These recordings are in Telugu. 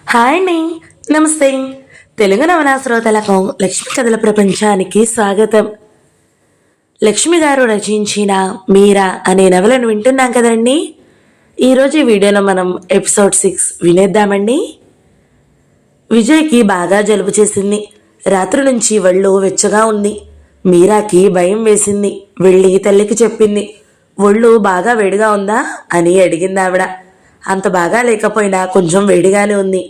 హాయ్ అండి. నమస్తే. తెలుగు నవలా శ్రోతలకు లక్ష్మి కథల ప్రపంచానికి స్వాగతం. లక్ష్మి గారు రచించిన మీరా అనే నవలను వింటున్నాం కదండి. ఈరోజు ఈ వీడియోలో మనం ఎపిసోడ్ 6 వినేద్దామండి. విజయ్కి బాగా జలుబు చేసింది. రాత్రి నుంచి ఒళ్ళు వెచ్చగా ఉంది. మీరాకి భయం వేసింది. వెళ్ళి తల్లికి చెప్పింది. ఒళ్ళు బాగా వేడిగా ఉందా అని అడిగింది ఆవిడ. అంత బాగా లేకపోయినా కొంచెం వేడిగానే ఉంది.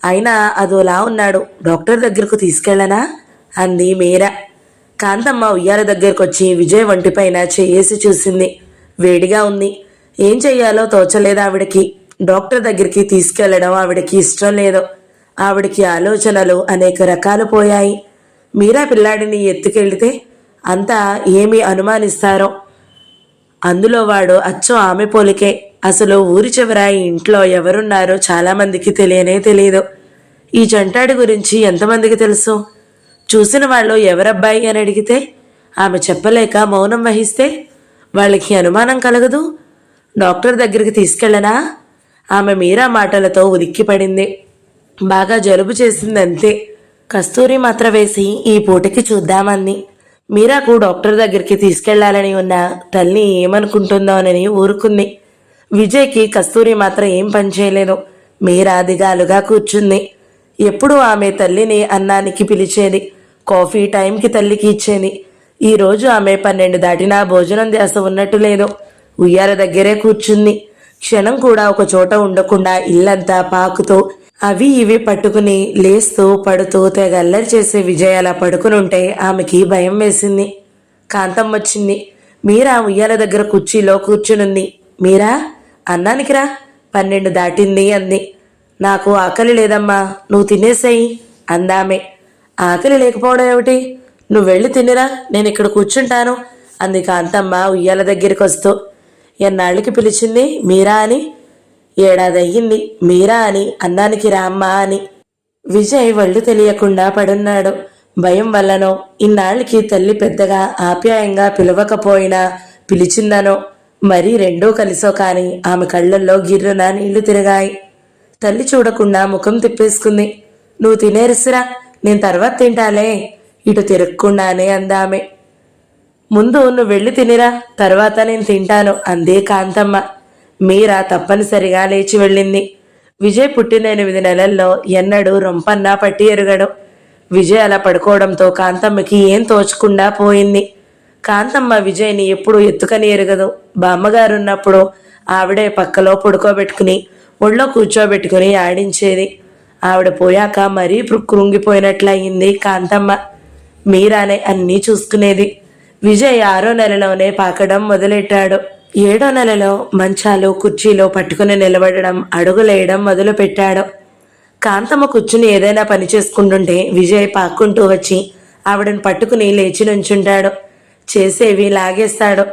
అయినా అదోలా ఉన్నాడు, డాక్టర్ దగ్గరకు తీసుకెళ్ళనా అంది మీరా. కాంతమ్మ ఉయ్యాల దగ్గరకు వచ్చి విజయ్ వంటిపైన చేయేసి చూసింది. వేడిగా ఉంది. ఏం చెయ్యాలో తోచలేదు ఆవిడకి. డాక్టర్ దగ్గరికి తీసుకెళ్లడం ఆవిడకి ఇష్టం లేదు. ఆవిడకి ఆలోచనలు అనేక రకాలు పోయాయి. మీరా పిల్లాడిని ఎత్తుకెళ్తే అంతా ఏమి అనుమానిస్తారో. అందులో వాడు అచ్చం ఆమె పోలికే. అసలు ఊరి చివర ఈ ఇంట్లో ఎవరున్నారో చాలామందికి తెలియదు. ఈ జంటాడి గురించి ఎంతమందికి తెలుసు? చూసిన వాళ్ళు ఎవరబ్బాయి అని అడిగితే ఆమె చెప్పలేక మౌనం వహిస్తే వాళ్ళకి అనుమానం కలగదు. డాక్టర్ దగ్గరికి తీసుకెళ్ళనా? ఆమె మీరా మాటలతో ఉలిక్కిపడింది. బాగా జలుబు చేసిందంతే. కస్తూరి మాత్ర వేసి ఈ పూటకి చూద్దామంది. మీరాకు డాక్టర్ దగ్గరికి తీసుకెళ్లాలని ఉన్న తల్లి ఏమనుకుంటుందోనని ఊరుకుంది. విజయ్కి కస్తూరి మాత్రం ఏం పనిచేయలేదు. మీరా దిగాలుగా కూర్చుంది. ఎప్పుడూ ఆమె తల్లిని అన్నానికి పిలిచేది. కాఫీ టైంకి తల్లికి ఇచ్చేది. ఈరోజు ఆమె 12 దాటినా భోజనం ధ్యాస ఉన్నట్టు లేదు. ఉయ్యాల దగ్గరే కూర్చుంది. క్షణం కూడా ఒక చోట ఉండకుండా ఇల్లంతా పాకుతూ అవి ఇవి పట్టుకుని లేస్తూ పడుతూ తెగ అల్లరి చేసే విజయ్ అలా పడుకునుంటే ఆమెకి భయం వేసింది. కాంతం వచ్చింది. మీరా ఉయ్యాల దగ్గర కుర్చీలో కూర్చునుంది. మీరా, అన్నానికి రా, 12 దాటింది అంది. నాకు ఆకలి లేదమ్మా, నువ్వు తినేసేయి అందామె. ఆకలి లేకపోవడం ఏమిటి? నువ్వు వెళ్ళి తినిరా, నేను ఇక్కడ కూర్చుంటాను అంది కాంతమ్మ ఉయ్యాల దగ్గరికి వస్తూ. ఎన్నాళ్ళకి పిలిచింది మీరా అని? 7 ఏడాది అయ్యింది. మీరా అని అన్నానికి రామ్మా అని. విజయ్ ఒళ్ళు తెలియకుండా పడున్నాడు. భయం వల్లనో ఇన్నాళ్ళకి తల్లి పెద్దగా ఆప్యాయంగా పిలవకపోయినా పిలిచిందనో మరీ రెండూ కలిసో కాని ఆమె కళ్ళల్లో గిర్రున నీళ్లు తిరిగాయి. తల్లి చూడకుండా ముఖం తిప్పేసుకుంది. నువ్వు తినేరుసిరా, నేను తర్వాత తింటాలే ఇటు తిరగకుండానే అందామె. ముందు నువ్వు వెళ్ళి తినిరా, తర్వాత నేను తింటాను అందే కాంతమ్మ. మీరా తప్పనిసరిగా లేచి వెళ్ళింది. విజయ్ పుట్టిన 8 నెలల్లో ఎన్నడూ రొంపన్నా పట్టి ఎరుగడు. విజయ్ అలా పడుకోవడంతో కాంతమ్మకి ఏం తోచకుండా పోయింది. కాంతమ్మ విజయ్ని ఎప్పుడు ఎత్తుకని ఎరగదు. బామ్మగారున్నప్పుడు ఆవిడే పక్కలో పడుకోబెట్టుకుని ఒళ్ళో కూర్చోబెట్టుకుని ఆడించేది. ఆవిడ పోయాక మరీ కృంగిపోయినట్లయింది కాంతమ్మ. మీరానే అన్నీ చూసుకునేది. విజయ్ 6వ నెలలోనే పాకడం మొదలెట్టాడు. 7వ నెలలో మంచాలు కుర్చీలో పట్టుకుని నిలబడడం, అడుగులేయడం మొదలుపెట్టాడు. కాంతమ్మ కూర్చుని ఏదైనా పని చేసుకుంటుంటే విజయ్ పాక్కుంటూ వచ్చి ఆవిడని పట్టుకుని లేచి నుంచుంటాడు. చేసేవి లాగేస్తాడు.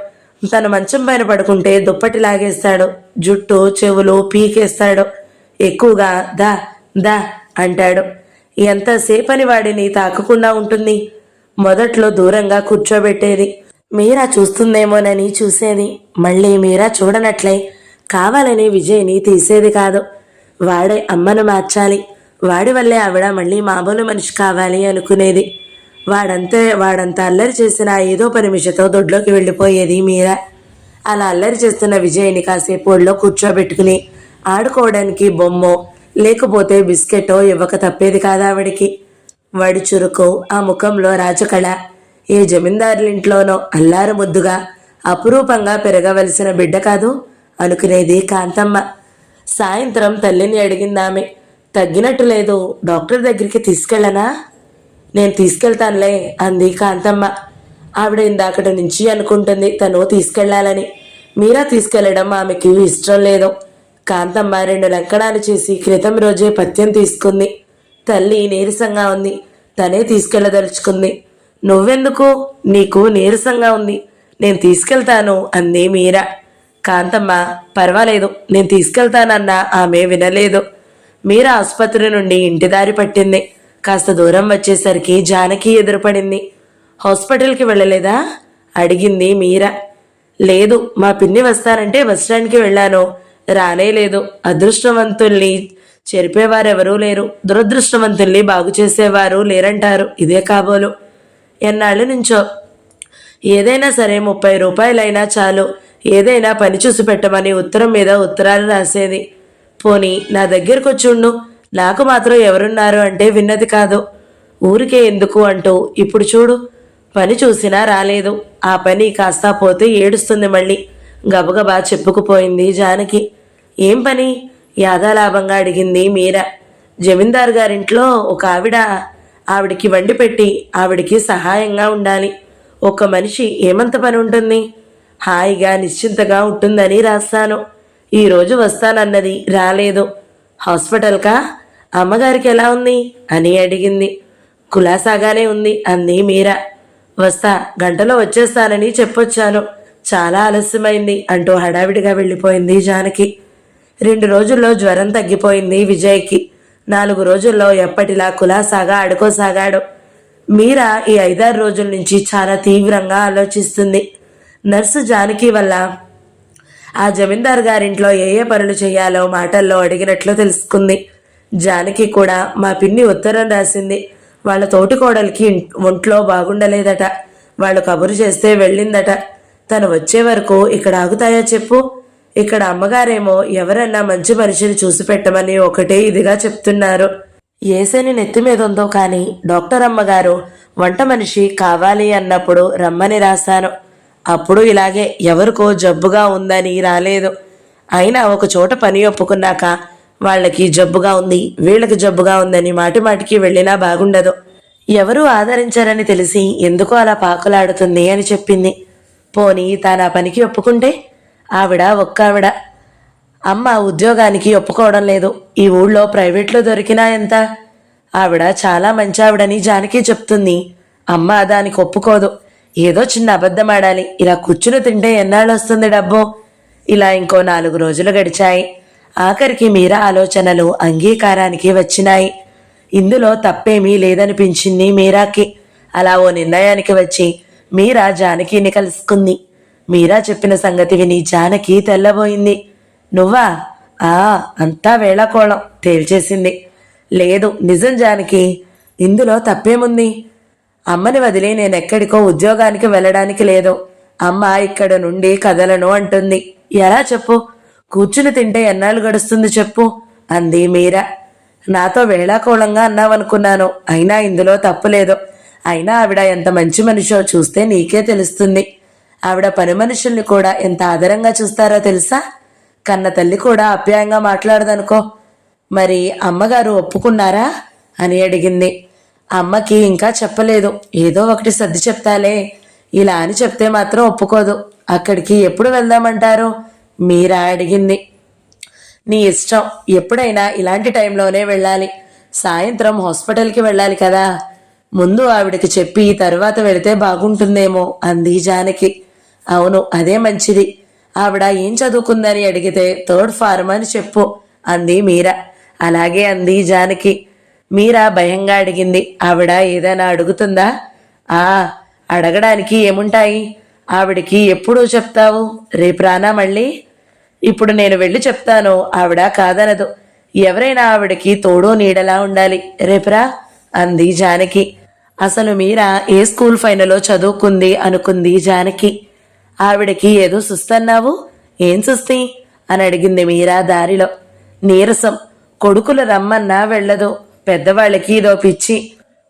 తన మంచం పైన పడుకుంటే దుప్పటి లాగేస్తాడు. జుట్టు చెవులు పీకేస్తాడు. ఎక్కువగా దా దా అంటాడు. ఎంతసేపని వాడిని తాకకుండా ఉంటుంది. మొదట్లో దూరంగా కూర్చోబెట్టేది. మీరా చూస్తుందేమోనని చూసేది. మళ్ళీ మీరా చూడనట్లే కావాలని విజయ్ని తీసేది కాదు. వాడే అమ్మను మార్చాలి, వాడి వల్లే ఆవిడ మళ్ళీ మామూలు మనిషి కావాలి అనుకునేది. వాడంత అల్లరి చేసిన ఏదో పని మిషతో దొడ్లోకి వెళ్ళిపోయేది మీరా. అలా అల్లరి చేస్తున్న విజయ్ని కాసేపు ఒళ్ళో కూర్చోబెట్టుకుని ఆడుకోవడానికి బొమ్మో లేకపోతే బిస్కెటో ఇవ్వక తప్పేది కాదు ఆవిడికి. వాడి చురుకు, ఆ ముఖంలో రాజకళ ఏ జమీందారులింట్లోనో అల్లారు ముద్దుగా అపురూపంగా పెరగవలసిన బిడ్డ కాదు అనుకునేది కాంతమ్మ. సాయంత్రం తల్లిని అడిగిందామె. తగ్గినట్టు లేదు, డాక్టర్ దగ్గరికి తీసుకెళ్ళనా? నేను తీసుకెళ్తానులే అంది కాంతమ్మ. ఆవిడ ఇందాకటి నుంచి అనుకుంటుంది తను తీసుకెళ్లాలని. మీరా తీసుకెళ్లడం ఆమెకి ఇష్టం లేదు. కాంతమ్మ 2 లంకణాలు చేసి క్రితం రోజే పథ్యం తీసుకుంది. తల్లి నీరసంగా ఉంది. తనే తీసుకెళ్లదలుచుకుంది. నువ్వెందుకు? నీకు నీరసంగా ఉంది, నేను తీసుకెళ్తాను అంది మీరా. కాంతమ్మ పర్వాలేదు, నేను తీసుకెళ్తానన్నా ఆమె వినలేదు. మీరా ఆసుపత్రి నుండి ఇంటి దారి పట్టింది. కాస్త దూరం వచ్చేసరికి జానకి ఎదురుపడింది. హాస్పిటల్కి వెళ్ళలేదా అడిగింది మీరా. లేదు, మా పిన్ని వస్తానంటే బస్టాండ్కి వెళ్ళాను, రానేలేదు. అదృష్టవంతుల్ని చెరిపేవారెవరూ లేరు, దురదృష్టవంతుల్ని బాగు చేసేవారు లేరంటారు. ఇదే కాబోలు. ఎన్నాళ్ళ నుంచో ఏదైనా సరే 30 రూపాయలైనా చాలు, ఏదైనా పని చూసి పెట్టమని ఉత్తరం మీద ఉత్తరాలు రాసేది. పోనీ నా దగ్గరకు వచ్చుండు, నాకు మాత్రం ఎవరున్నారు అంటే విన్నది కాదు. ఊరికే ఎందుకు అంటూ ఇప్పుడు చూడు, పని చూసినా రాలేదు. ఆ పని కాస్తా పోతే ఏడుస్తుంది మళ్ళీ. గబగబా చెప్పుకుపోయింది జానకి. ఏం పని? యాదాలాభంగా అడిగింది మీరా. జమీందార్ గారింట్లో ఒక ఆవిడికి వండి పెట్టి ఆవిడికి సహాయంగా ఉండాలి. ఒక మనిషి ఏమంత పని ఉంటుంది? హాయిగా నిశ్చింతగా ఉంటుందని రాస్తాను. ఈరోజు వస్తానన్నది, రాలేదు. హాస్పిటల్కా? అమ్మగారికి ఎలా ఉంది అని అడిగింది. కులాసాగానే ఉంది అంది మీరా. వస్తా, గంటలో వచ్చేస్తానని చెప్పొచ్చాను, చాలా ఆలస్యమైంది అంటూ హడావిడిగా వెళ్ళిపోయింది జానకి. 2 రోజుల్లో జ్వరం తగ్గిపోయింది విజయ్కి. 4 రోజుల్లో ఎప్పటిలా కులాసాగా ఆడుకోసాగాడు. మీరా ఈ 5-6 రోజుల నుంచి చాలా తీవ్రంగా ఆలోచిస్తుంది. నర్సు జానకి వల్ల ఆ జమీందార్ గారింట్లో ఏ ఏ పనులు చేయాలో మాటల్లో అడిగినట్లు తెలుసుకుంది. జానకి కూడా మా పిన్ని ఉత్తరం రాసింది. వాళ్ళ తోటికోడలికి ఒంట్లో బాగుండలేదట. వాళ్ళు కబురు చేస్తే వెళ్ళిందట. తను వచ్చే వరకు ఇక్కడ ఆగుతాయా చెప్పు? ఇక్కడ అమ్మగారేమో ఎవరన్నా మంచి మనిషిని చూసి పెట్టమని ఒకటే ఇదిగా చెప్తున్నారు. ఏసేని నెత్తి మీద ఉందో కానీ డాక్టర్ అమ్మగారు వంట మనిషి కావాలి అన్నప్పుడు రమ్మని రాశాను. అప్పుడు ఇలాగే ఎవరికో జబ్బుగా ఉందని రాలేదు. అయినా ఒక చోట పని ఒప్పుకున్నాక వాళ్ళకి జబ్బుగా ఉంది, వీళ్ళకి జబ్బుగా ఉందని మాటిమాటికి వెళ్ళినా బాగుండదు. ఎవరూ ఆదరించారని తెలిసి ఎందుకో అలా పాకులాడుతుంది అని చెప్పింది. పోనీ తాను ఆ పనికి ఒప్పుకుంటే? ఆవిడ ఒక్కావిడ. అమ్మ ఉద్యోగానికి ఒప్పుకోవడం లేదు. ఈ ఊళ్ళో ప్రైవేట్లో దొరికినా ఎంత? ఆవిడ చాలా మంచి ఆవిడని జానకి చెప్తుంది. అమ్మ దానికి ఒప్పుకోదు. ఏదో చిన్న అబద్ధం ఆడాలి. ఇలా కూర్చుని తింటే ఎన్నాళ్ళు వస్తుంది డబ్బు? ఇలా ఇంకో 4 రోజులు గడిచాయి. ఆఖరికి మీరా ఆలోచనలు అంగీకారానికి వచ్చినాయి. ఇందులో తప్పేమీ లేదనిపించింది మీరాకి. అలా ఓ నిర్ణయానికి వచ్చి మీరా జానకిని కలుసుకుంది. మీరా చెప్పిన సంగతి విని జానకి తెల్లబోయింది. నువ్వా? అంతా వేళాకోళం తేల్చేసింది. లేదు, నిజం జానకి, ఇందులో తప్పేముంది? అమ్మని వదిలి నేనెక్కడికో ఉద్యోగానికి వెళ్ళడానికి లేదు. అమ్మ ఇక్కడ నుండి కదలను అంటుంది. ఎలా చెప్పు? కూర్చుని తింటే ఎన్నాళ్ళు గడుస్తుంది చెప్పు అంది మీరా. నాతో వేళాకోళంగా అన్నావనుకున్నాను. అయినా ఇందులో తప్పులేదు. అయినా ఆవిడ ఎంత మంచి మనిషో చూస్తే నీకే తెలుస్తుంది. ఆవిడ పని మనుషుల్ని కూడా ఎంత ఆదరంగా చూస్తారో తెలుసా? కన్న తల్లి కూడా ఆప్యాయంగా మాట్లాడదనుకో. మరి అమ్మగారు ఒప్పుకున్నారా అని అడిగింది. అమ్మకి ఇంకా చెప్పలేదు. ఏదో ఒకటి సర్ది చెప్తాలే. ఇలా అని చెప్తే మాత్రం ఒప్పుకోదు. అక్కడికి ఎప్పుడు వెళ్దామంటారు? మీరా అడిగింది. నీ ఇష్టం. ఎప్పుడైనా ఇలాంటి టైంలోనే వెళ్ళాలి. సాయంత్రం హాస్పిటల్కి వెళ్ళాలి కదా. ముందు ఆవిడకి చెప్పి తర్వాత వెళితే బాగుంటుందేమో అంది జానకి. అవును, అదే మంచిది. ఆవిడ ఏం చదువుకుందని అడిగితే 3rd ఫార్మ్ అని చెప్పు అంది మీరా. అలాగే అంది జానకి. మీరా భయంగా అడిగింది. ఆవిడ ఏదైనా అడుగుతుందా? అడగడానికి ఏముంటాయి? ఆవిడికి ఎప్పుడు చెప్తావు? రేపు రానా మళ్ళీ? ఇప్పుడు నేను వెళ్ళి చెప్తాను. ఆవిడ కాదనదు. ఎవరైనా ఆవిడకి తోడు నీడలా ఉండాలి. రేపురా అంది జానకి. అసలు మీరా ఏ స్కూల్ ఫైనలో చదువుకుంది అనుకుంది జానకి. ఆవిడకి ఏదో సుస్తన్నావు. ఏం సుస్తి అని అడిగింది మీరా దారిలో. నీరసం. కొడుకులు రమ్మన్నా వెళ్ళదు. పెద్దవాళ్ళకి ఇదో పిచ్చి.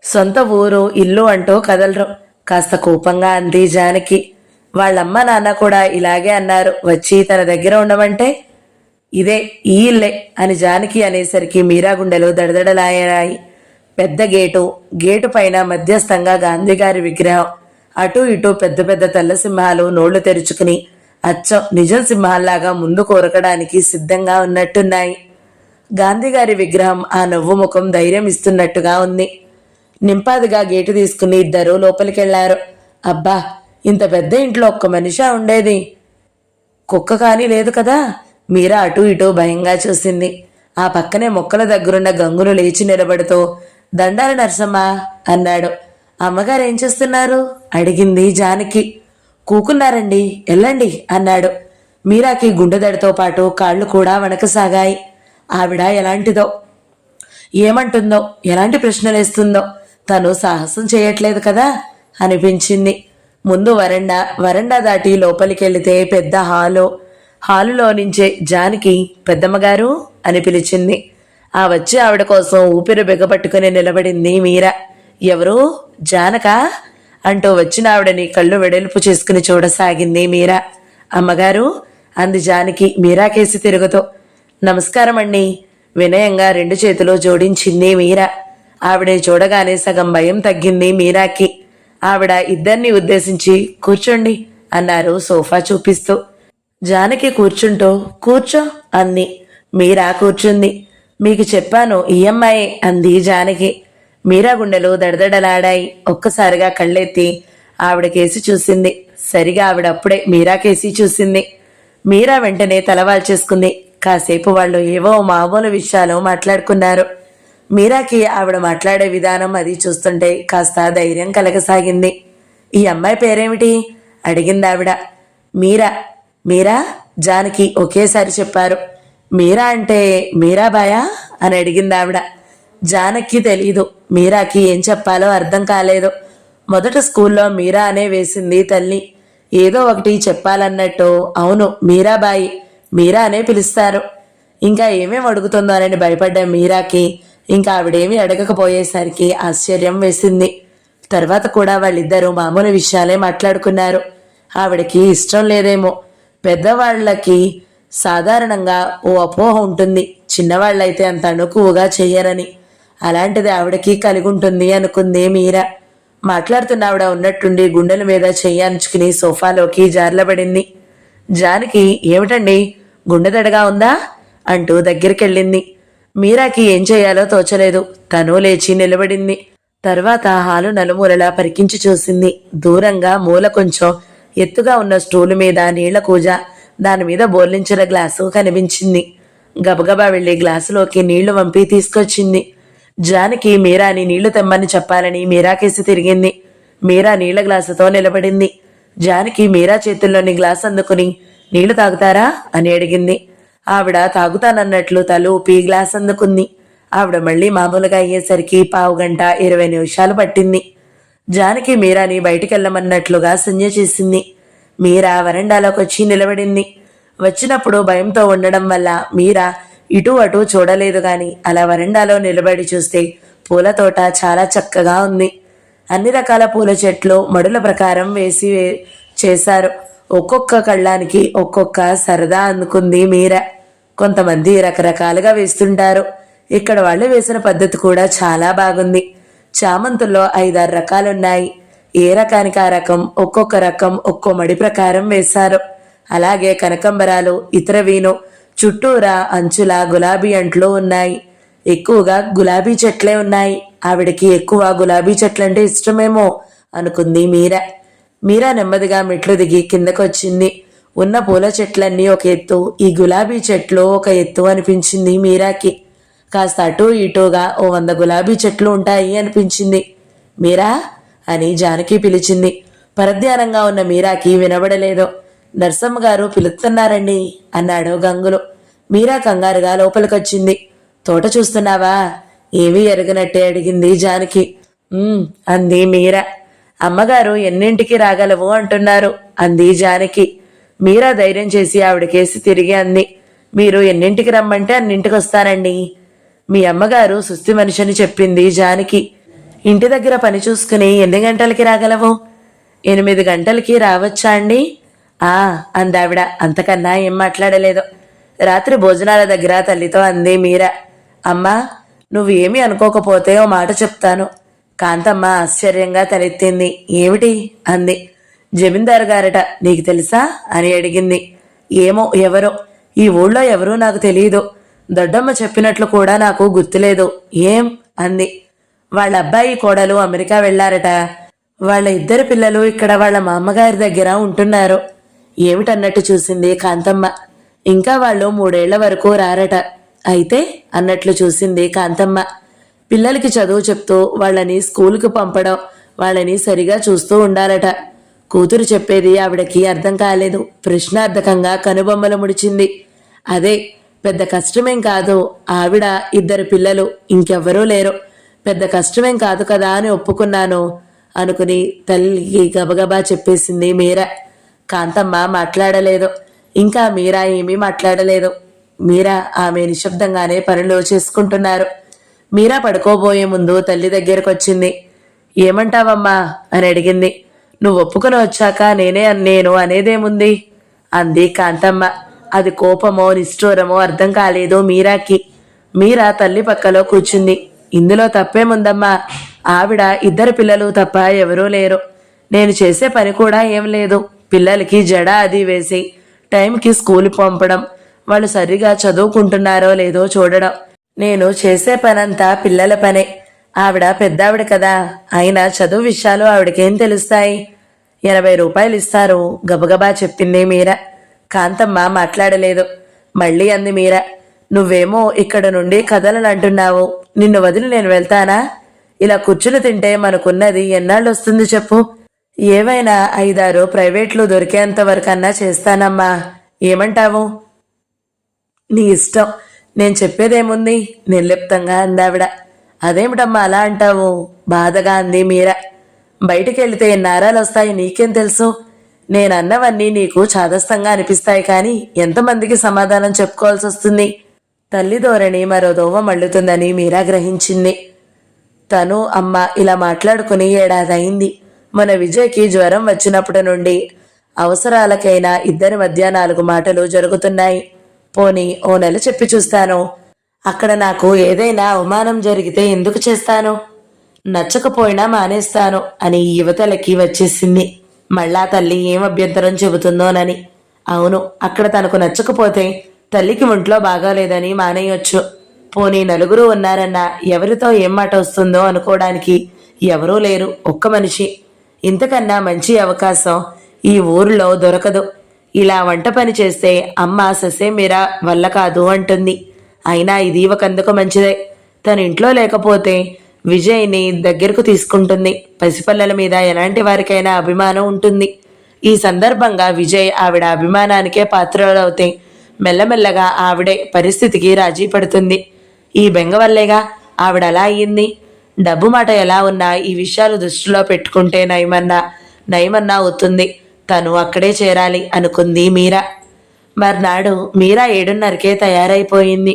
సొంత ఊరు ఇల్లు అంటూ కదలరు. కాస్త కోపంగా అంది జానకి. వాళ్ళమ్మ నాన్న కూడా ఇలాగే అన్నారు. వచ్చి తన దగ్గర ఉండమంటే ఇదే ఈ ఇల్లే అని జానకి అనేసరికి మీరా గుండెలు దడదడలాయాయి. పెద్ద గేటు పైన మధ్యస్థంగా గాంధీగారి విగ్రహం. అటూ ఇటూ పెద్ద పెద్ద తెల్ల సింహాలు నోళ్లు తెరుచుకుని అచ్చం నిజం సింహాల్లాగా ముందు కోరకడానికి సిద్ధంగా ఉన్నట్టున్నాయి. గాంధీగారి విగ్రహం ఆ నవ్వు ముఖం ధైర్యం ఇస్తున్నట్టుగా ఉంది. నింపాదిగా గేటు తీసుకుని ఇద్దరు లోపలికెళ్లారు. అబ్బా, ఇంత పెద్ద ఇంట్లో ఒక్క మనిషా ఉండేది? కుక్క కానీ లేదు కదా? మీరా అటూ ఇటూ భయంగా చూసింది. ఆ పక్కనే మొక్కల దగ్గరున్న గంగును లేచి నిలబడుతూ దండాల నరసమ్మ అన్నాడు. అమ్మగారు ఏం చేస్తున్నారు అడిగింది జానకి. కూకున్నారండి, వెళ్ళండి అన్నాడు. మీరాకి గుండెదడితో పాటు కాళ్ళు కూడా వణకసాగాయి. ఆవిడ ఎలాంటిదో, ఏమంటుందో, ఎలాంటి ప్రశ్నలు వేస్తుందో తను సాహసం చేయట్లేదు కదా అనిపించింది. ముందు వరండా దాటి లోపలికి వెళితే పెద్ద హాలులో నుంచే జానకి పెద్దమ్మగారు అని పిలిచింది. ఆ వచ్చి ఆవిడ కోసం ఊపిరి బిగపట్టుకుని నిలబడింది మీరా. ఎవరు? జానకా అంటూ వచ్చిన ఆవిడని కళ్ళు వెడల్పు చేసుకుని చూడసాగింది మీరా. అమ్మగారు అంది జానకి మీరా కేసి తిరుగుతూ. నమస్కారం అండి వినయంగా 2 చేతులు జోడించింది మీరా. ఆవిడ చూడగానే సగం భయం తగ్గింది మీరాకి. ఆవిడ ఇద్దరిని ఉద్దేశించి కూర్చోండి అన్నారు సోఫా చూపిస్తూ. జానకి కూర్చుంటూ కూర్చో అంది. మీరా కూర్చుంది. మీకు చెప్పాను ఈ అమ్మాయే అంది జానకి. మీరా గుండెలు దడదడలాడాయి. ఒక్కసారిగా కళ్ళెత్తి ఆవిడకేసి చూసింది. సరిగా ఆవిడప్పుడే మీరా కేసి చూసింది. మీరా వెంటనే తలవాల్చేసుకుంది. కాసేపు వాళ్ళు ఏవో మామూలు విషయాలు మాట్లాడుకున్నారు. మీరాకి ఆవిడ మాట్లాడే విధానం అది చూస్తుంటే కాస్త ధైర్యం కలగసాగింది. ఈ అమ్మాయి పేరేమిటి అడిగింది ఆవిడ. మీరా. మీరా జానకి ఒకేసారి చెప్పారు. మీరా అంటే మీరాబాయా అని అడిగింది ఆవిడ. జానకి తెలీదు. మీరాకి ఏం చెప్పాలో అర్థం కాలేదు. మొదట స్కూల్లో మీరా అనే వేసింది తల్లి. ఏదో ఒకటి చెప్పాలన్నట్టు అవును మీరాబాయి, మీరా అనే పిలుస్తారు. ఇంకా ఏమేం అడుగుతుందో అని భయపడ్డ మీరాకి ఇంకా ఆవిడేమీ అడగకపోయేసరికి ఆశ్చర్యం వేసింది. తర్వాత కూడా వాళ్ళిద్దరూ మామూలు విషయాలే మాట్లాడుకున్నారు. ఆవిడకి ఇష్టం లేదేమో. పెద్దవాళ్లకి సాధారణంగా ఓ అపోహ ఉంటుంది, చిన్నవాళ్ళైతే అంత అణుకువగా చెయ్యరని. అలాంటిది ఆవిడకి కలిగి ఉంటుంది అనుకుంది మీరా. మాట్లాడుతున్న ఆవిడ ఉన్నట్టుండి గుండెల మీద చెయ్యంచుకుని సోఫాలోకి జార్లబడింది. జానకి ఏమిటండి గుండెదడగా ఉందా అంటూ దగ్గరికెళ్ళింది. మీరాకి ఏం చేయాలో తోచలేదు. తను లేచి నిలబడింది. తర్వాత హాలు నలుమూలలా పరికించి చూసింది. దూరంగా మూల కొంచెం ఎత్తుగా ఉన్న స్టూలు మీద నీళ్ల కూజ, దానిమీద బోర్లించిన గ్లాసు కనిపించింది. గబగబా వెళ్లి గ్లాసులోకి నీళ్లు వంపి తీసుకొచ్చింది. జానకి మీరాని నీళ్లు తెమ్మని చెప్పాలని మీరాకేసి తిరిగింది. మీరా నీళ్ల గ్లాసుతో నిలబడింది. జానకి మీరా చేతుల్లోని గ్లాస్ అందుకుని నీళ్లు తాగుతారా అని అడిగింది. ఆవిడ తాగుతానన్నట్లు తల ఊపి గ్లాస్ అందుకుంది. ఆవిడ మళ్లీ మామూలుగా అయ్యేసరికి 15 గంట 20 నిమిషాలు పట్టింది. జానకి మీరాని బయటికెళ్ళమన్నట్లుగా సంజ్ఞ చేసింది. మీరా వరండాలోకి వచ్చి నిలబడింది. వచ్చినప్పుడు భయంతో ఉండడం వల్ల మీరా ఇటు అటు చూడలేదు గాని అలా వరండాలో నిలబడి చూస్తే పూల తోట చాలా చక్కగా ఉంది. అన్ని రకాల పూల చెట్లు మడుల ప్రకారం వేసి చేశారు. ఒక్కొక్క కళ్ళానికి ఒక్కొక్క సరదా అందుకుంది మీరా. కొంతమంది రకరకాలుగా వేస్తుంటారు. ఇక్కడ వాళ్ళు వేసిన పద్ధతి కూడా చాలా బాగుంది. చామంతుల్లో 5-6 రకాలున్నాయి. ఏ రకానికి ఆ రకం, ఒక్కొక్క రకం ఒక్కో మడి ప్రకారం వేశారు. అలాగే కనకంబరాలు, ఇతరవీను చుట్టూరా అంచుల గులాబీ అంట్లు ఉన్నాయి. ఎక్కువగా గులాబీ చెట్లే ఉన్నాయి. ఆవిడకి ఎక్కువ గులాబీ చెట్లంటే ఇష్టమేమో అనుకుంది మీరా. మీరా నెమ్మదిగా మెట్లు దిగి కిందకొచ్చింది. ఉన్న పూల చెట్లన్నీ ఒక ఎత్తు, ఈ గులాబీ చెట్లు ఒక ఎత్తు అనిపించింది మీరాకి. కాస్త అటూ ఇటూగా ఓ 100 గులాబీ చెట్లు ఉంటాయి అనిపించింది. మీరా అని జానకి పిలిచింది. పరధ్యానంగా ఉన్న మీరాకి వినబడలేదు. నర్సమ్మ గారు పిలుస్తున్నారండి అన్నాడు గంగులు. మీరా కంగారుగా లోపలికొచ్చింది. తోట చూస్తున్నావా ఏమీ ఎరగనట్టే అడిగింది జానకి. అంది మీరా. అమ్మగారు ఎన్నింటికి రాగలవు అంటున్నారు అంది జానకి. మీరా ధైర్యం చేసి ఆవిడకేసి తిరిగి అంది. మీరు ఎన్నింటికి రమ్మంటే అన్నింటికి వస్తానండి. మీ అమ్మగారు సుస్థి మనిషిని చెప్పింది జానకి. ఇంటి దగ్గర పని చూసుకుని ఎన్ని గంటలకి రాగలవు? 8 గంటలకి రావచ్చా అండి? అందావిడ. అంతకన్నా ఏం మాట్లాడలేదు. రాత్రి భోజనాల దగ్గర తల్లితో అంది మీరా. అమ్మా నువ్వు ఏమీ అనుకోకపోతే ఓ మాట చెప్తాను. కాంతమ్మ ఆశ్చర్యంగా తలెత్తింది. ఏమిటి అంది. జమీందారు గారట, నీకు తెలుసా అని అడిగింది. ఏమో ఎవరో, ఈ ఊళ్ళో ఎవరూ నాకు తెలియదు. దొడ్డమ్మ చెప్పినట్లు కూడా నాకు గుర్తులేదు. ఏం అంది. వాళ్ళ అబ్బాయి కోడలు అమెరికా వెళ్లారట. వాళ్ళ 2 పిల్లలు ఇక్కడ వాళ్ళ మామగారి దగ్గర ఉంటున్నారు. ఏమిటన్నట్టు చూసింది కాంతమ్మ. ఇంకా వాళ్ళు 3 ఏళ్ల వరకు రారట. అయితే అన్నట్లు చూసింది కాంతమ్మ. పిల్లలకి చదువు చెప్తూ వాళ్ళని స్కూలుకు పంపడం, వాళ్ళని సరిగా చూస్తూ ఉండాలట. కూతురు చెప్పేది ఆవిడకి అర్థం కాలేదు. ప్రశ్నార్థకంగా కనుబొమ్మలు ముడిచింది. అదే పెద్ద కష్టమేం కాదు, ఆవిడ 2 పిల్లలు, ఇంకెవ్వరూ లేరు, పెద్ద కష్టమేం కాదు కదా అని ఒప్పుకున్నాను అనుకుని తల్లికి గబగబా చెప్పేసింది మీరా. కాంతమ్మ మాట్లాడలేదు. ఇంకా మీరా ఏమీ మాట్లాడలేదు. మీరా ఆమె నిశ్శబ్దంగానే పనులు చేసుకుంటున్నారు. మీరా పడుకోబోయే ముందు తల్లి దగ్గరకు వచ్చింది. ఏమంటావమ్మా అని అడిగింది. నువ్వు ఒప్పుకొని వచ్చాక నేను అనేదేముంది అంది కాంతమ్మ. అది కోపమో నిష్ఠూరమో అర్థం కాలేదు మీరాకి. మీరా తల్లి పక్కలో కూర్చుంది. ఇందులో తప్పేముందమ్మా, ఆవిడ 2 పిల్లలు తప్ప ఎవరూ లేరు. నేను చేసే పని కూడా ఏం లేదు. పిల్లలకి జడ అది వేసి టైంకి స్కూల్ పంపడం, వాళ్ళు సరిగా చదువుకుంటున్నారో లేదో చూడడం. నేను చేసే పనంతా పిల్లల పనే. ఆవిడ పెద్దావిడ కదా, అయినా చదువు విషయాలు ఆవిడకేం తెలుస్తాయి. 80 రూపాయలు ఇస్తారు గబగబా చెప్పింది మీరా. కాంతమ్మ మాట్లాడలేదు. మళ్ళీ అంది మీరా. నువ్వేమో ఇక్కడ నుండి కదలనంటున్నావు. నిన్ను వదిలి నేను వెళ్తానా? ఇలా కూర్చుని తింటే మనకున్నది ఎన్నాళ్ళు వస్తుంది చెప్పు? ఏవైనా 5-6 ప్రైవేట్లు దొరికేంత వరకన్నా చేస్తానమ్మా. ఏమంటావు? నీ ఇష్టం, నేను చెప్పేదేముంది నిర్లిప్తంగా అందావిడ. అదేమిటమ్మా అలా అంటావు బాధగా అంది మీరా. బయటికెళ్తే నారాలు వస్తాయి, నీకేం తెలుసు? నేనన్నవన్నీ నీకు చాదస్తంగా అనిపిస్తాయి, కానీ ఎంతమందికి సమాధానం చెప్పుకోవాల్సి వస్తుంది? తల్లి ధోరణి మరో దోవ మళ్ళుతుందని మీరా గ్రహించింది. తను అమ్మ ఇలా మాట్లాడుకుని 1 ఏడాది అయింది. మన విజయ్కి జ్వరం వచ్చినప్పటి నుండి అవసరాలకైనా 2 మధ్య 4 మాటలు జరుగుతున్నాయి. పోనీ ఓ నెల చెప్పి చూస్తాను. అక్కడ నాకు ఏదైనా అవమానం జరిగితే ఎందుకు చేస్తాను? నచ్చకపోయినా మానేస్తాను అని యువతలకి వచ్చేసింది. మళ్ళా తల్లి ఏం అభ్యంతరం చెబుతుందోనని. అవును, అక్కడ తనకు నచ్చకపోతే తల్లికి ఒంట్లో బాగాలేదని మానేయొచ్చు. పోనీ నలుగురు ఉన్నారన్నా ఎవరితో ఏం మాట వస్తుందో అనుకోవడానికి ఎవరూ లేరు, ఒక్క మనిషి. ఇంతకన్నా మంచి అవకాశం ఈ ఊరిలో దొరకదు. ఇలా వంట పని చేస్తే అమ్మ ససేమిరా వల్ల కాదు అంటుంది. అయినా ఇది ఒకందుకు మంచిదే. తన ఇంట్లో లేకపోతే విజయ్ని దగ్గరకు తీసుకుంటుంది. పసిపిల్లల మీద ఎలాంటి వారికైనా అభిమానం ఉంటుంది. ఈ సందర్భంగా విజయ్ ఆవిడ అభిమానానికే పాత్రలవుతే మెల్లమెల్లగా ఆవిడే పరిస్థితికి రాజీ పడుతుంది. ఈ బెంగ వల్లేగా ఆవిడ అలా అయ్యింది. డబ్బు మాట ఎలా ఉన్నా ఈ విషయాలు దృష్టిలో పెట్టుకుంటే నయమన్నా అవుతుంది. తను అక్కడే చేరాలి అనుకుంది మీరా. మర్నాడు మీరా 7:30కే తయారైపోయింది.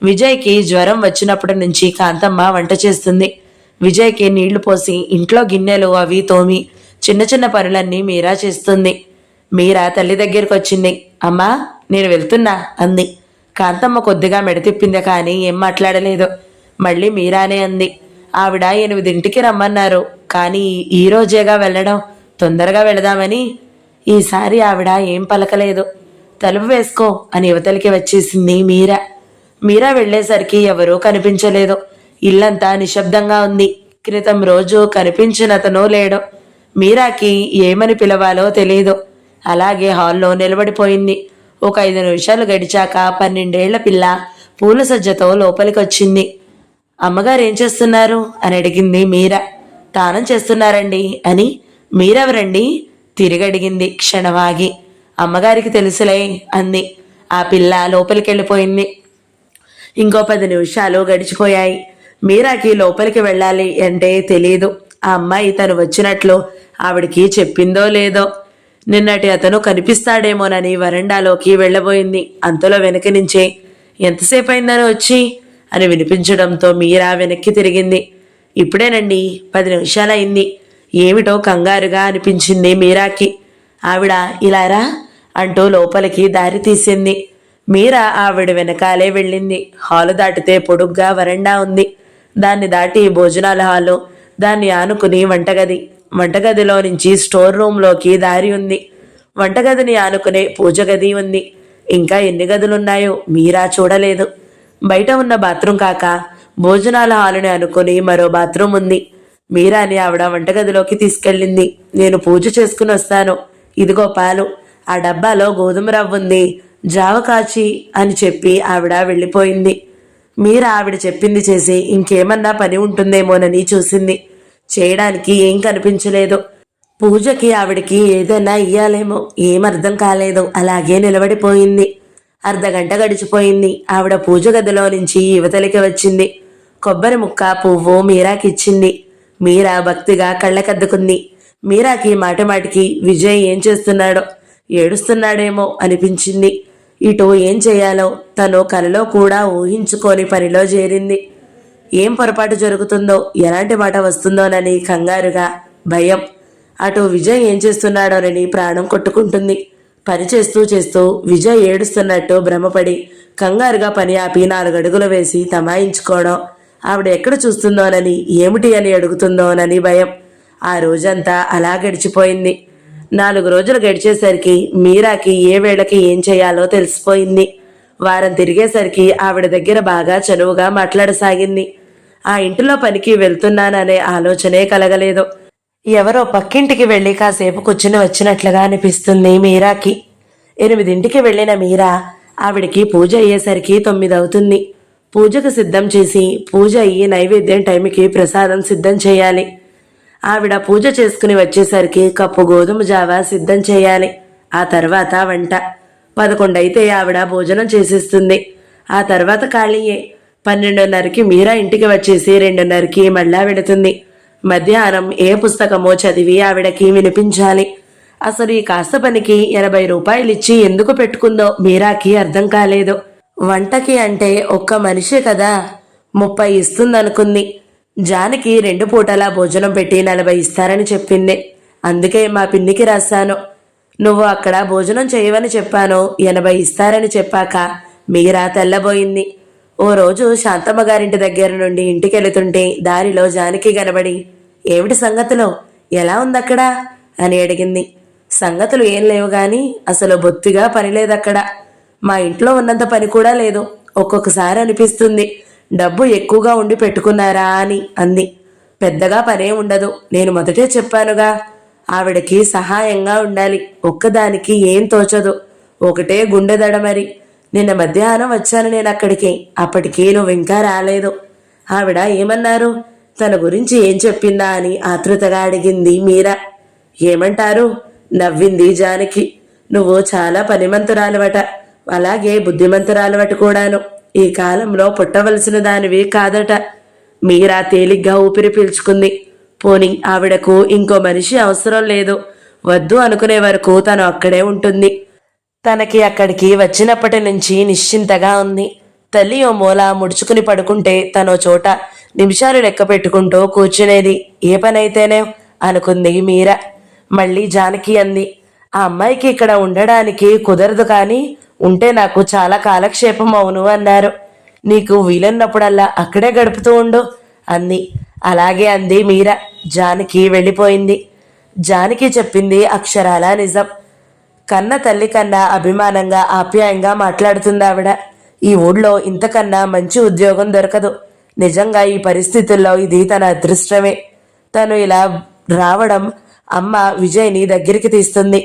విజయ్కి జ్వరం వచ్చినప్పటి నుంచి కాంతమ్మ వంట చేస్తుంది. విజయ్కి నీళ్లు పోసి ఇంట్లో గిన్నెలు అవి తోమి చిన్న చిన్న పనులన్నీ మీరా చేస్తుంది. మీరా తల్లి దగ్గరికి వచ్చింది. అమ్మా, నేను వెళ్తున్నా అంది. కాంతమ్మ కొద్దిగా మెడతిప్పింది, కానీ ఏం మాట్లాడలేదు. మళ్ళీ మీరానే అంది. ఆవిడ 8ంటికి రమ్మన్నారు, కానీ ఈ రోజేగా వెళ్ళడం, తొందరగా వెళదామని. ఈసారి ఆవిడ ఏం పలకలేదు. తలుపు వేసుకో అని యువతలికి వచ్చేసింది మీరా. మీరా వెళ్లేసరికి ఎవరూ కనిపించలేదు. ఇల్లంతా నిశ్శబ్దంగా ఉంది. క్రితం రోజు కనిపించినతనో లేడో. మీరాకి ఏమని పిలవాలో తెలియదు. అలాగే హాల్లో నిలబడిపోయింది. ఒక 5 నిమిషాలు గడిచాక 12 ఏళ్ల పిల్ల పూల సజ్జతో లోపలికొచ్చింది. అమ్మగారు ఏం చేస్తున్నారు అని అడిగింది మీరా. తానం చేస్తున్నారండి అని. మీరెవరండి తిరిగడిగింది క్షణవాగి. అమ్మగారికి తెలుసులే అంది. ఆ పిల్ల లోపలికెళ్ళిపోయింది. ఇంకో 10 నిమిషాలు గడిచిపోయాయి. మీరాకి లోపలికి వెళ్ళాలి అంటే తెలియదు. ఆ అమ్మాయి తను వచ్చినట్లు ఆవిడికి చెప్పిందో లేదో. నిన్నటి అతను కనిపిస్తాడేమోనని వరండాలోకి వెళ్ళబోయింది. అంతలో వెనక నుంచే ఎంతసేపు అయిందని వచ్చి అని వినిపించడంతో మీరా వెనక్కి తిరిగింది. ఇప్పుడేనండి, 10 నిమిషాలైంది. ఏమిటో కంగారుగా అనిపించింది మీరాకి. ఆవిడ ఇలారా అంటూ లోపలికి దారి తీసింది. మీరా ఆవిడ వెనకాలే వెళ్ళింది. హాలు దాటితే పొడుగ్గా వరండా ఉంది. దాన్ని దాటి భోజనాల హాలు, దాన్ని ఆనుకుని వంటగది, వంటగదిలో నుంచి స్టోర్ రూమ్లోకి దారి ఉంది. వంటగదిని ఆనుకునే పూజ గది ఉంది. ఇంకా ఎన్ని గదులున్నాయో మీరా చూడలేదు. బయట ఉన్న బాత్రూం కాక భోజనాల హాలుని అనుకుని మరో బాత్రూం ఉంది. మీరాని ఆవిడ వంటగదిలోకి తీసుకెళ్ళింది. నేను పూజ చేసుకుని వస్తాను, ఇదిగో పాలు, ఆ డబ్బాలో గోధుమ రవ్వ ఉంది, జావ కాచి అని చెప్పి ఆవిడ వెళ్ళిపోయింది. మీరా ఆవిడ చెప్పింది చేసి ఇంకేమన్నా పని ఉంటుందేమోనని చూసింది. చేయడానికి ఏం కనిపించలేదు. పూజకి ఆవిడికి ఏదైనా ఇయ్యాలేమో, ఏమర్థం కాలేదు. అలాగే నిలబడిపోయింది. అర్ధగంట గడిచిపోయింది. ఆవిడ పూజ గదిలో నుంచి యువతలికి వచ్చింది. కొబ్బరి ముక్క పువ్వు మీరాకిచ్చింది. మీరా భక్తిగా కళ్ళకద్దుకుంది. మీరాకి మాటిమాటికి విజయ్ ఏం చేస్తున్నాడో, ఏడుస్తున్నాడేమో అనిపించింది. ఇటు ఏం చేయాలో తను కలలో కూడా ఊహించుకొని పనిలో చేరింది. ఏం పొరపాటు జరుగుతుందో, ఎలాంటి మాట వస్తుందోనని కంగారుగా, భయం. అటు విజయ్ ఏం చేస్తున్నాడోనని ప్రాణం కొట్టుకుంటుంది. పని చేస్తూ చేస్తూ విజయ్ ఏడుస్తున్నట్టు భ్రమపడి కంగారుగా పని ఆపి 4 అడుగులు వేసి తమాయించుకోవడం, ఆవిడ ఎక్కడ చూస్తుందోనని, ఏమిటి అని అడుగుతుందోనని భయం. ఆ రోజంతా అలా గడిచిపోయింది. 4 రోజులు గడిచేసరికి మీరాకి ఏ వేళకి ఏం చేయాలో తెలిసిపోయింది. వారం తిరిగేసరికి ఆవిడ దగ్గర బాగా చనువుగా మాట్లాడసాగింది. ఆ ఇంటిలో పనికి వెళ్తున్నాననే ఆలోచనే కలగలేదు. ఎవరో పక్కింటికి వెళ్ళి కాసేపు కూర్చుని వచ్చినట్లుగా అనిపిస్తుంది మీరాకి. 8ంటికి వెళ్ళిన మీరా ఆవిడికి పూజ అయ్యేసరికి 9 అవుతుంది. పూజకు సిద్ధం చేసి, పూజ అయ్యి నైవేద్యం టైంకి ప్రసాదం సిద్ధం చేయాలి. ఆవిడ పూజ చేసుకుని వచ్చేసరికి కప్పు గోధుమ జావా సిద్ధం చేయాలి. ఆ తర్వాత వంట. 11 అయితే ఆవిడ భోజనం చేసేస్తుంది. ఆ తర్వాత ఖాళీయే. 12:30కి మీరా ఇంటికి వచ్చేసి 2:30కి మళ్ళా వెళుతుంది. మధ్యాహ్నం ఏ పుస్తకమో చదివి ఆవిడకి వినిపించాలి. అసలు ఈ కాస్త పనికి 80 రూపాయలు ఇచ్చి ఎందుకు పెట్టుకుందో మీరాకి అర్థం కాలేదు. వంటకి అంటే ఒక్క మనిషే కదా, 30 ఇస్తుందనుకుంది. జానకి 2 పూటలా భోజనం పెట్టి 40 ఇస్తారని చెప్పింది. అందుకే మా పిన్నికి రాశాను. నువ్వు అక్కడ భోజనం చేయవని చెప్పాను, 80 ఇస్తారని చెప్పాక మీరా తెల్లబోయింది. ఓ రోజు శాంతమ్మ గారింటి దగ్గర నుండి ఇంటికి వెళుతుంటే దారిలో జానకి కనబడి, ఏమిటి సంగతులు, ఎలా ఉందక్కడ అని అడిగింది. సంగతులు ఏం లేవు గాని అసలు బొత్తిగా పని లేదక్కడ. మా ఇంట్లో ఉన్నంత పని కూడా లేదు. ఒక్కొక్కసారి అనిపిస్తుంది డబ్బు ఎక్కువగా ఉండి పెట్టుకున్నారా అని అంది. పెద్దగా పనే ఉండదు, నేను మొదటే చెప్పానుగా. ఆవిడకి సహాయంగా ఉండాలి, ఒక్కదానికి ఏం తోచదు. ఒకటే గుండెదడ మరి. నిన్న మధ్యాహ్నం వచ్చాను నేను అక్కడికి, అప్పటికీ నువ్వు ఇంకా రాలేదు. ఆవిడ ఏమన్నారు, తన గురించి ఏం చెప్పిందా అని ఆతృతగా అడిగింది మీరా. ఏమంటారు, నవ్వింది జానకి. నువ్వు చాలా పనిమంతురాలువట, అలాగే బుద్ధిమంతురాలువట కూడాను. ఈ కాలంలో పుట్టవలసిన దానివి కాదట. మీరా తేలిగ్గా ఊపిరి పీల్చుకుంది. పోనీ ఆవిడకు ఇంకో మనిషి అవసరం లేదు. వద్దు అనుకునే వరకు తను అక్కడే ఉంటుంది. తనకి అక్కడికి వచ్చినప్పటి నుంచి నిశ్చింతగా ఉంది. తల్లి ఓ మూల ముడుచుకుని పడుకుంటే తనో చోట నిమిషాలు లెక్క పెట్టుకుంటూ కూర్చునేది. ఏ పనైతేనే అనుకుంది మీరా. మళ్ళీ జానకి అంది, ఆ అమ్మాయికి ఇక్కడ ఉండడానికి కుదరదు, కానీ ఉంటే నాకు చాలా కాలక్షేపం అవును అన్నారు. నీకు వీలన్నప్పుడల్లా అక్కడే గడుపుతూ ఉండు అంది. అలాగే అంది మీరా. జానకి వెళ్ళిపోయింది. జానకి చెప్పింది అక్షరాల నిజం. కన్న తల్లి కన్నా అభిమానంగా ఆప్యాయంగా మాట్లాడుతుంది ఆవిడ. ఈ ఊళ్ళో ఇంతకన్నా మంచి ఉద్యోగం దొరకదు. నిజంగా ఈ పరిస్థితుల్లో ఇది తన అదృష్టమే. తను ఇలా రావడం అమ్మ విజయ్ని దగ్గరికి తీస్తుంది.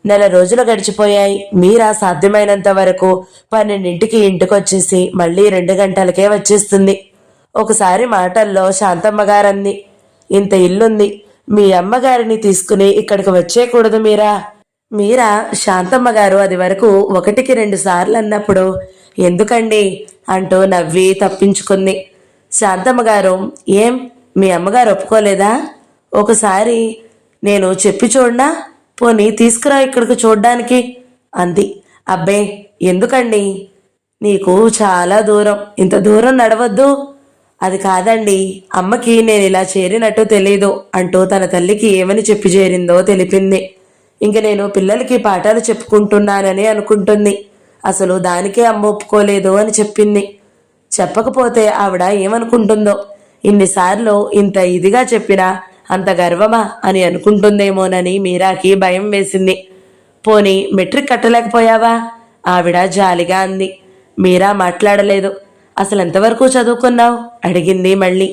4 రోజులు గడిచిపోయాయి. మీరా సాధ్యమైనంత వరకు 12ంటికి ఇంటికొచ్చేసి మళ్ళీ 2 గంటలకే వచ్చేస్తుంది. ఒకసారి మాటల్లో శాంతమ్మ గారంది, ఇంత ఇల్లుంది, మీ అమ్మగారిని తీసుకుని ఇక్కడికి వచ్చేయకూడదు మీరా. మీరా శాంతమ్మ గారు అది వరకు 1కి 2 సార్లు అన్నప్పుడు ఎందుకండి అంటూ నవ్వి తప్పించుకుంది. శాంతమ్మ గారు, ఏం మీ అమ్మగారు ఒప్పుకోలేదా? ఒకసారి నేను చెప్పి చూడనా, పోనీ తీసుకురా ఇక్కడికి చూడ్డానికి అంది. అబ్బే ఎందుకండి, నీకు చాలా దూరం, ఇంత దూరం నడవద్దు. అది కాదండి, అమ్మకి నేను ఇలా చేరినట్టు తెలీదు అంటూ తన తల్లికి ఏమని చెప్పి చేరిందో తెలిపింది. ఇంక నేను పిల్లలకి పాఠాలు చెప్పుకుంటున్నానని అనుకుంటుంది. అసలు దానికే అమ్మ ఒప్పుకోలేదు అని చెప్పింది. చెప్పకపోతే ఆవిడ ఏమనుకుంటుందో. ఇన్నిసార్లు ఇంత ఇదిగా చెప్పినా అంత గర్వమా అని అనుకుంటుందేమోనని మీరాకి భయం వేసింది. పోనీ మెట్రిక్ కట్టలేకపోయావా ఆవిడ జాలిగా అంది. మీరా మాట్లాడలేదు. అసలు ఎంతవరకు చదువుకున్నావు అడిగింది మళ్ళీ.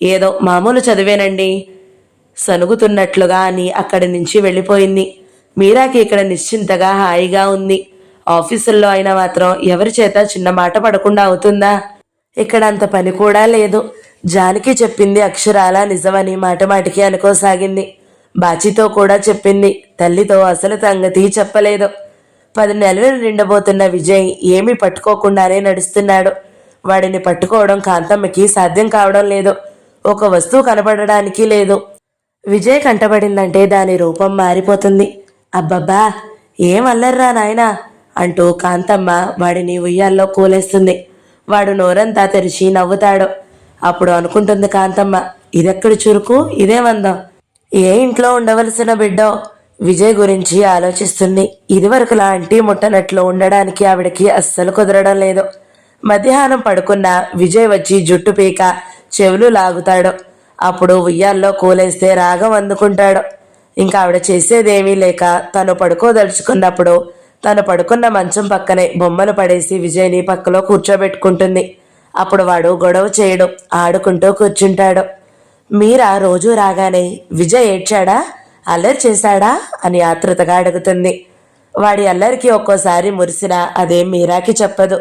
ఏదో మామూలు చదివేనండి సనుగుతున్నట్లుగా అని అక్కడి నుంచి వెళ్ళిపోయింది. మీరాకి ఇక్కడ నిశ్చింతగా హాయిగా ఉంది. ఆఫీసుల్లో అయినా మాత్రం ఎవరి చేత చిన్న మాట పడకుండా అవుతుందా? ఇక్కడ అంత పని కూడా లేదు. జానకి చెప్పింది అక్షరాల నిజమని మాటమాటికి అనుకోసాగింది. బాచితో కూడా చెప్పింది, తల్లితో అసలు సంగతి చెప్పలేదు. 10 నెలలు నిండబోతున్న విజయ్ ఏమీ పట్టుకోకుండానే నడుస్తున్నాడు. వాడిని పట్టుకోవడం కాంతమ్మకి సాధ్యం కావడం లేదు. ఒక వస్తువు కనపడడానికి లేదు. విజయ్ కంటపడిందంటే దాని రూపం మారిపోతుంది. అబ్బబ్బా, ఏం అల్లర్రా నాయనా అంటూ కాంతమ్మ వాడిని ఉయ్యాల్లో కూలేస్తుంది. వాడు నోరంతా తెరిచి నవ్వుతాడు. అప్పుడు అనుకుంటుంది కాంతమ్మ, ఇదెక్కడి చురుకు, ఇదేమందం, ఏ ఇంట్లో ఉండవలసిన బిడ్డో. విజయ్ గురించి ఆలోచిస్తుంది. ఇదివరకులా అంటీ ముట్టనట్లు ఉండడానికి ఆవిడకి అస్సలు కుదరడం లేదు. మధ్యాహ్నం పడుకున్న విజయ్ వచ్చి జుట్టు పీక చెవులు లాగుతాడు. అప్పుడు ఉయ్యాల్లో కూలేస్తే రాగం అందుకుంటాడు. ఇంకా ఆవిడ చేసేదేమీ లేక తను పడుకోదలుచుకున్నప్పుడు తను పడుకున్న మంచం పక్కనే బొమ్మలు పడేసి విజయ్ని పక్కలో కూర్చోబెట్టుకుంటుంది. అప్పుడు వాడు గొడవ చేయడు, ఆడుకుంటూ కూర్చుంటాడు. మీరా రోజు రాగానే విజయ్ ఏడ్చాడా, అల్లరి చేశాడా అని ఆతృతగా అడుగుతుంది. వాడి అల్లరికి ఒక్కోసారి మురిసినా అదేం మీరాకి చెప్పదు.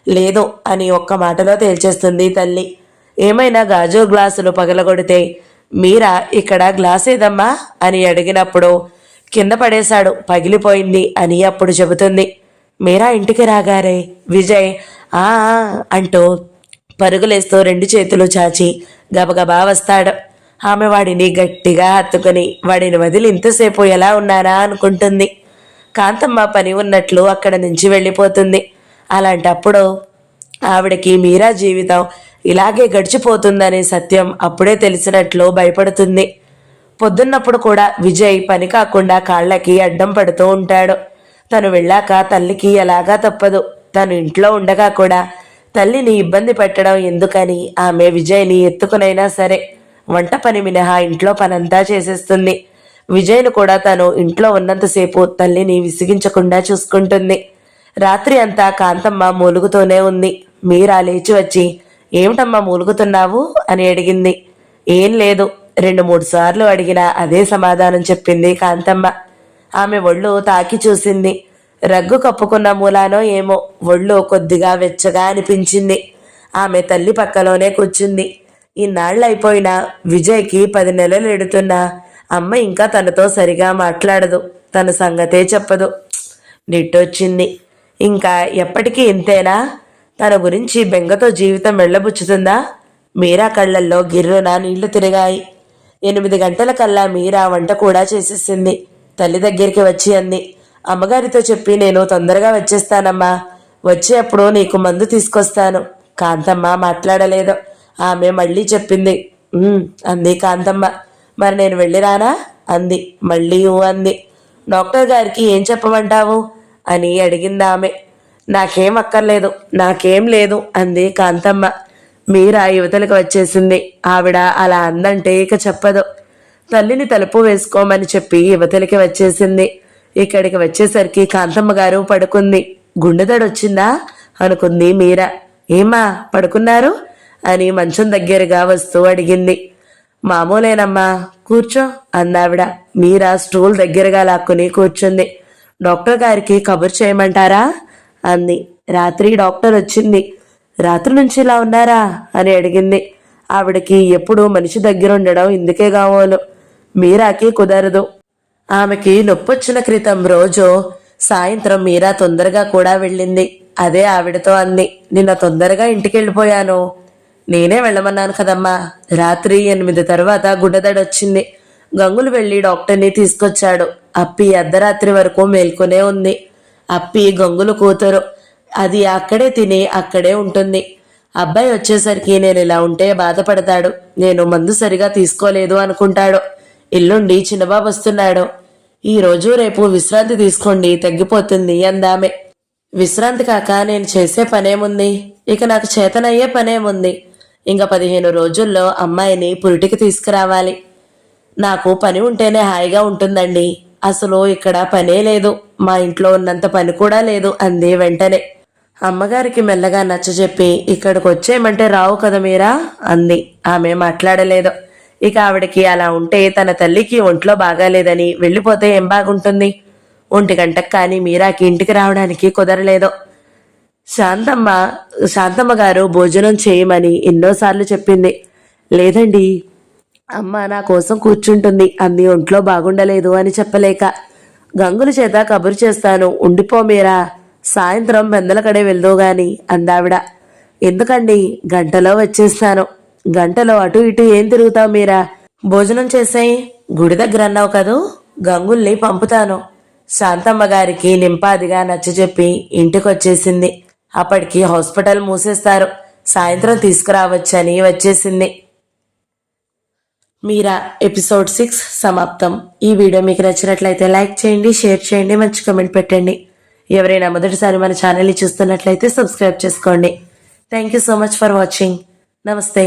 లేదు అని ఒక్క మాటలో తేల్చేస్తుంది తల్లి. ఏమైనా గాజు గ్లాసులు పగలగొడితే మీరా ఇక్కడ గ్లాస్ ఏదమ్మా అని అడిగినప్పుడు కింద పడేశాడు, పగిలిపోయింది అని అప్పుడు చెబుతుంది. మీరా ఇంటికి రాగారే విజయ్ ఆ అంటూ పరుగులేస్తూ 2 చేతులు చాచి గబగబా వస్తాడు. ఆమె వాడిని గట్టిగా హత్తుకుని వాడిని వదిలి ఇంతసేపు ఎలా ఉన్నారా అనుకుంటుంది. కాంతమ్మ పని ఉన్నట్లు అక్కడ నుంచి వెళ్ళిపోతుంది. అలాంటప్పుడు ఆవిడకి మీరా జీవితం ఇలాగే గడిచిపోతుందనే సత్యం అప్పుడే తెలిసినట్లు భయపడుతుంది. పొద్దున్నప్పుడు కూడా విజయ్ పని కాకుండా కాళ్ళకి అడ్డం పడుతూ ఉంటాడు. తను వెళ్ళాక తల్లికి ఎలాగా తప్పదు. తను ఇంట్లో ఉండగా కూడా తల్లిని ఇబ్బంది పెట్టడం ఎందుకని ఆమె విజయ్ని ఎత్తుకునైనా సరే వంట పని మినహా ఇంట్లో పనంతా చేసేస్తుంది. విజయ్ను కూడా తను ఇంట్లో ఉన్నంతసేపు తల్లిని విసిగించకుండా చూసుకుంటుంది. రాత్రి అంతా కాంతమ్మ మూలుగుతూనే ఉంది. మీరా లేచి వచ్చి ఏమిటమ్మా మూలుగుతున్నావు అని అడిగింది. ఏం లేదు, 2-3 సార్లు అడిగినా అదే సమాధానం చెప్పింది కాంతమ్మ. ఆమె ఒళ్ళు తాకి చూసింది. రగ్గు కప్పుకున్న మూలానో ఏమో ఒళ్ళు కొద్దిగా వెచ్చగా అనిపించింది. ఆమె తల్లి పక్కలోనే కూర్చుంది. ఇన్నాళ్ళైపోయినా విజయ్కి 10 నెలలు ఎడుతున్నా అమ్మ ఇంకా తనతో సరిగా మాట్లాడదు. తన సంగతే చెప్పదు. నిట్టొచ్చింది. ఇంకా ఎప్పటికీ ఇంతేనా? తన గురించి బెంగతో జీవితం వెళ్ళబుచ్చుతుందా? మీరా కళ్ళల్లో గిర్రున నీళ్లు తిరిగాయి. 8 గంటలకల్లా మీరా వంట కూడా చేసేసింది. తల్లి దగ్గరికి వచ్చి అంది, అమ్మగారితో చెప్పి నేను తొందరగా వచ్చేస్తానమ్మా, వచ్చేప్పుడు నీకు మందు తీసుకొస్తాను. కాంతమ్మ మాట్లాడలేదు. ఆమె మళ్ళీ చెప్పింది. అంది కాంతమ్మ. మరి నేను వెళ్ళిరానా అంది. మళ్ళీ అంది. డాక్టర్ గారికి ఏం చెప్పమంటావు అని అడిగింది ఆమె. నాకేం అక్కర్లేదు, నాకేం లేదు అంది కాంతమ్మ. మీరా యువతలకు వచ్చేసింది. ఆవిడ అలా అందంటే ఇక చెప్పదు. తల్లిని తలుపు వేసుకోమని చెప్పి యువతలకి వచ్చేసింది. ఇక్కడికి వచ్చేసరికి కాంతమ్మ గారు పడుకుంది. గుండెదడొచ్చిందా అనుకుంది మీరా. ఏమా పడుకున్నారు అని మంచం దగ్గరగా వస్తూ అడిగింది. మామూలేనమ్మా, కూర్చో అందావిడ. మీరా స్టూల్ దగ్గరగా లాక్కుని కూర్చుంది. డాక్టర్ గారికి కబురు చేయమంటారా అంది. రాత్రి డాక్టర్ వచ్చింది. రాత్రి నుంచి ఇలా ఉన్నారా అని అడిగింది. ఆవిడకి ఎప్పుడు మనిషి దగ్గర ఉండడం ఇందుకే కావాలు. మీరాకి కుదరదు. ఆమెకి నొప్పొచ్చిన క్రితం రోజు సాయంత్రం మీరా తొందరగా కూడా వెళ్ళింది. అదే ఆవిడతో అంది, నిన్న తొందరగా ఇంటికి వెళ్ళిపోయాను. నేనే వెళ్ళమన్నాను కదమ్మా. రాత్రి 8 తర్వాత గుడ్డదడొచ్చింది. గంగులు వెళ్ళి డాక్టర్ని తీసుకొచ్చాడు. అప్పి అర్ధరాత్రి వరకు మేల్కొనే ఉంది. అప్పి గంగులు కూతురు. అది అక్కడే తిని అక్కడే ఉంటుంది. అబ్బాయి వచ్చేసరికి నేను ఇలా ఉంటే బాధపడతాడు. నేను మందు సరిగా తీసుకోలేదు అనుకుంటాడు. ఎల్లుండి చిన్నబాబు వస్తున్నాడు. ఈరోజు రేపు విశ్రాంతి తీసుకోండి, తగ్గిపోతుంది అందామె. విశ్రాంతి కాక నేను చేసే పనేముంది? ఇక నాకు చేతనయ్యే పనేముంది? ఇంకా 15 రోజుల్లో అమ్మాయిని పురిటికి తీసుకురావాలి. నాకు పని ఉంటేనే హాయిగా ఉంటుందండి. అసలు ఇక్కడ పనే లేదు. మా ఇంట్లో ఉన్నంత పని కూడా లేదు అంది వెంటనే. అమ్మగారికి మెల్లగా నచ్చజెప్పి ఇక్కడికి వచ్చేయమంటే రావు కదా మీరా అంది. ఆమె మాట్లాడలేదు. ఇక ఆవిడకి అలా ఉంటే తన తల్లికి ఒంట్లో బాగాలేదని వెళ్ళిపోతే ఏం బాగుంటుంది? 1 గంటకు కానీ మీరాకి ఇంటికి రావడానికి కుదరలేదు. శాంతమ్మ గారు భోజనం చేయమని ఎన్నోసార్లు చెప్పింది. లేదండి, అమ్మ నా కోసం కూర్చుంటుంది అంది ఒంట్లో బాగుండలేదు అని చెప్పలేక. గంగుల చేత కబురు చేస్తాను, ఉండిపో మీరా, సాయంత్రం బెందలకడే వెళ్దో గాని అందావిడ. ఎందుకండి, గంటలో వచ్చేస్తాను. గంటలో అటు ఇటు ఏం తిరుగుతావు మీరా, భోజనం చేసేయి, గుడి దగ్గర అన్నావు కదూ, గంగుల్ని పంపుతాను. శాంతమ్మ గారికి నింపాదిగా నచ్చజెప్పి ఇంటికొచ్చేసింది. అప్పటికి హాస్పిటల్ మూసేస్తారు, సాయంత్రం తీసుకురావచ్చని వచ్చేసింది. మీరా ఎపిసోడ్ 6 సమాప్తం. ఈ వీడియో మీకు నచ్చినట్లయితే లైక్ చేయండి, షేర్ చేయండి, మంచి కామెంట్ పెట్టండి. ఎవరైనా మొదటిసారి మన ఛానల్ని చూస్తున్నట్లయితే సబ్స్క్రైబ్ చేసుకోండి. Thank you so much for watching. నమస్తే.